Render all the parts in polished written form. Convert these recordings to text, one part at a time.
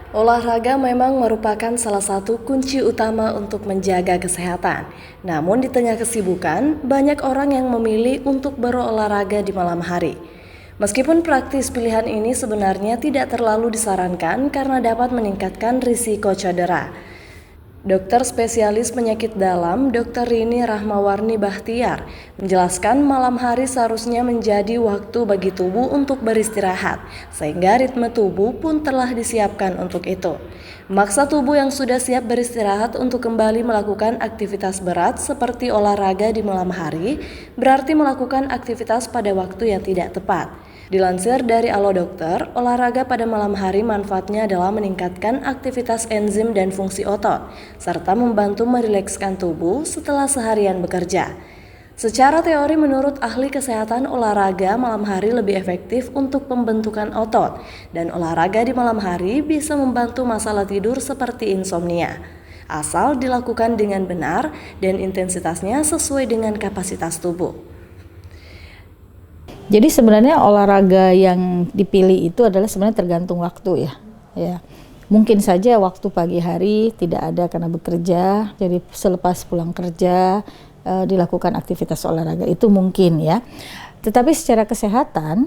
Olahraga memang merupakan salah satu kunci utama untuk menjaga kesehatan. Namun di tengah kesibukan, banyak orang yang memilih untuk berolahraga di malam hari. Meskipun praktis pilihan ini sebenarnya tidak terlalu disarankan karena dapat meningkatkan risiko cedera. Dokter spesialis penyakit dalam, Dr. Rini Rahmawarni Bahtiar, menjelaskan malam hari seharusnya menjadi waktu bagi tubuh untuk beristirahat, sehingga ritme tubuh pun telah disiapkan untuk itu. Memaksa tubuh yang sudah siap beristirahat untuk kembali melakukan aktivitas berat seperti olahraga di malam hari, berarti melakukan aktivitas pada waktu yang tidak tepat. Dilansir dari Alo Dokter, olahraga pada malam hari manfaatnya adalah meningkatkan aktivitas enzim dan fungsi otot, serta membantu merilekskan tubuh setelah seharian bekerja. Secara teori menurut ahli kesehatan olahraga malam hari lebih efektif untuk pembentukan otot, dan olahraga di malam hari bisa membantu masalah tidur seperti insomnia. Asal dilakukan dengan benar dan intensitasnya sesuai dengan kapasitas tubuh. Jadi sebenarnya olahraga yang dipilih itu adalah sebenarnya tergantung waktu ya. Mungkin saja waktu pagi hari tidak ada karena bekerja, jadi selepas pulang kerja dilakukan aktivitas olahraga itu mungkin ya. Tetapi secara kesehatan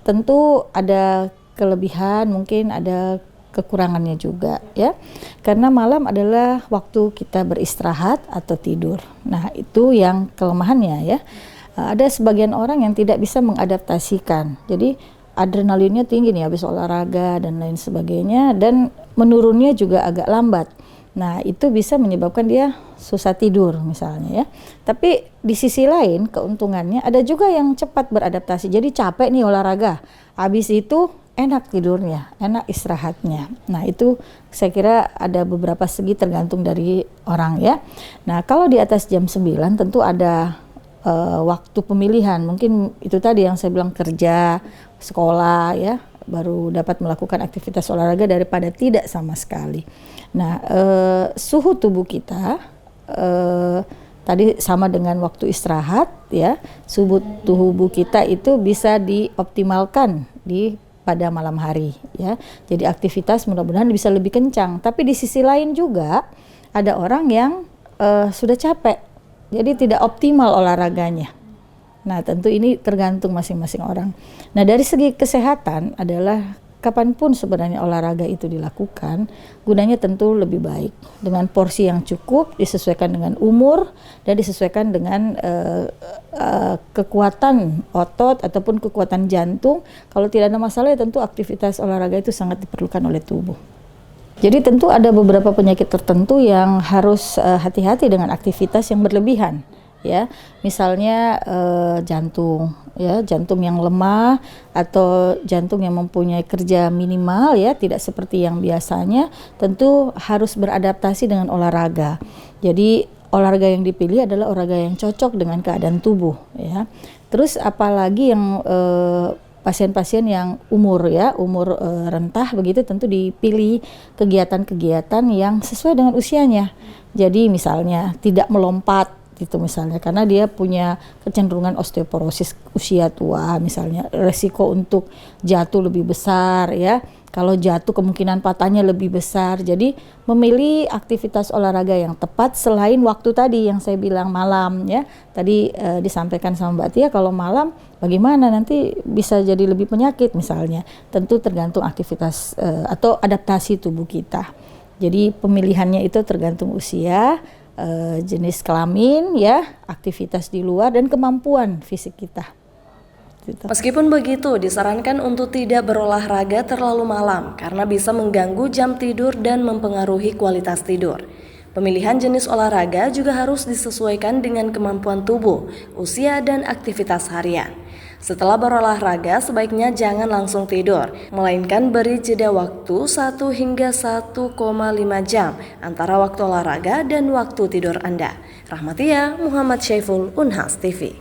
tentu ada kelebihan, mungkin ada kekurangannya juga ya. Karena malam adalah waktu kita beristirahat atau tidur. Nah, itu yang kelemahannya ya. Ada sebagian orang yang tidak bisa mengadaptasikan, jadi adrenalinnya tinggi nih habis olahraga dan lain sebagainya, dan menurunnya juga agak lambat. Nah, itu bisa menyebabkan dia susah tidur misalnya ya. Tapi di sisi lain keuntungannya ada juga yang cepat beradaptasi, jadi capek nih olahraga, habis itu enak tidurnya, enak istirahatnya. Nah, itu saya kira ada beberapa segi tergantung dari orang ya. Nah, kalau di atas jam 9 tentu ada waktu pemilihan, mungkin itu tadi yang saya bilang kerja, sekolah ya, baru dapat melakukan aktivitas olahraga daripada tidak sama sekali. Nah, suhu tubuh kita tadi sama dengan waktu istirahat ya, suhu tubuh kita itu bisa dioptimalkan pada malam hari ya. Jadi aktivitas mudah-mudahan bisa lebih kencang. Tapi di sisi lain juga ada orang yang sudah capek, jadi tidak optimal olahraganya. Nah, tentu ini tergantung masing-masing orang. Nah, dari segi kesehatan adalah kapanpun sebenarnya olahraga itu dilakukan, gunanya tentu lebih baik. Dengan porsi yang cukup, disesuaikan dengan umur, dan disesuaikan dengan kekuatan otot ataupun kekuatan jantung. Kalau tidak ada masalah, ya tentu aktivitas olahraga itu sangat diperlukan oleh tubuh. Jadi tentu ada beberapa penyakit tertentu yang harus hati-hati dengan aktivitas yang berlebihan ya. Misalnya jantung ya, jantung yang lemah atau jantung yang mempunyai kerja minimal ya, tidak seperti yang biasanya, tentu harus beradaptasi dengan olahraga. Jadi olahraga yang dipilih adalah olahraga yang cocok dengan keadaan tubuh ya. Terus apalagi yang pasien-pasien yang umur rentah begitu, tentu dipilih kegiatan-kegiatan yang sesuai dengan usianya. Jadi misalnya tidak melompat gitu misalnya, karena dia punya kecenderungan osteoporosis usia tua misalnya, resiko untuk jatuh lebih besar ya. Kalau jatuh kemungkinan patahnya lebih besar. Jadi memilih aktivitas olahraga yang tepat selain waktu tadi yang saya bilang malam ya. Tadi disampaikan sama Mbak Tia, kalau malam bagaimana nanti bisa jadi lebih penyakit misalnya. Tentu tergantung aktivitas atau adaptasi tubuh kita. Jadi pemilihannya itu tergantung usia, jenis kelamin ya, aktivitas di luar, dan kemampuan fisik kita. Meskipun begitu, disarankan untuk tidak berolahraga terlalu malam karena bisa mengganggu jam tidur dan mempengaruhi kualitas tidur. Pemilihan jenis olahraga juga harus disesuaikan dengan kemampuan tubuh, usia, dan aktivitas harian. Setelah berolahraga, sebaiknya jangan langsung tidur, melainkan beri jeda waktu 1 hingga 1,5 jam antara waktu olahraga dan waktu tidur Anda. Rahmatia, Muhammad Syaiful, Unhas TV.